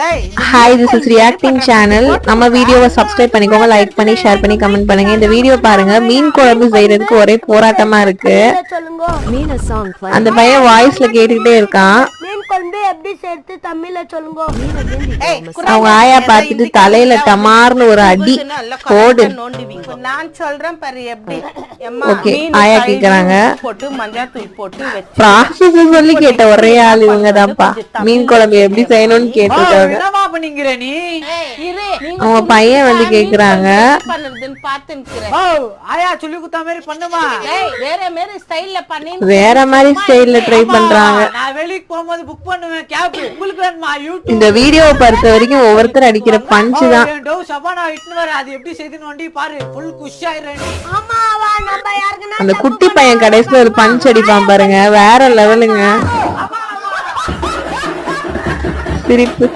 Hi, this is reacting channel. நம்ம வீடியோவை subscribe பண்ணிக்கோங்க, லைக் பண்ணி ஷேர் பண்ணி கமெண்ட் பண்ணுங்க. இந்த வீடியோ பாருங்க. மீன் குழம்பு செய்யறதுக்கு ஒரே போராட்டமா இருக்கு. அந்த பையன் வாய்ஸ்ல கேட்டுக்கிட்டே இருக்கான். மீன் குழம்பு எப்படி செய்யறது தமிழ்ல சொல்லுங்க. அவங்க ஆயா பார்த்துட்டு தலையில டமார்னு ஒரு அடி போடு. நான் சொல்றேன் பாரு எப்படி. ஓகே, ஆயா கேக்குறாங்க. போட்டு மஞ்சள் தூள் போட்டு வச்சு ப்ராசஸ் சொல்லி கேட்ட ஒரே ஆள் இவங்க தான்ப்பா. மீன் குழம்பு எப்படி செய்யணும்னு கேட்டிருக்காங்க. அவங்க பையன் வந்து கேக்குறாங்க. வேற மாதிரி ஸ்டைல்ல ட்ரை பண்றாங்க. இந்த வீடியோவை பொறுத்த வரைக்கும் ஒவ்வொருத்தர் அடிக்கிற பஞ்ச் தான். அந்த குட்டி பையன் கடைசியில ஒரு பஞ்ச் அடிப்பான் பாருங்க, வேற லெவலுங்க. சிரிப்பு.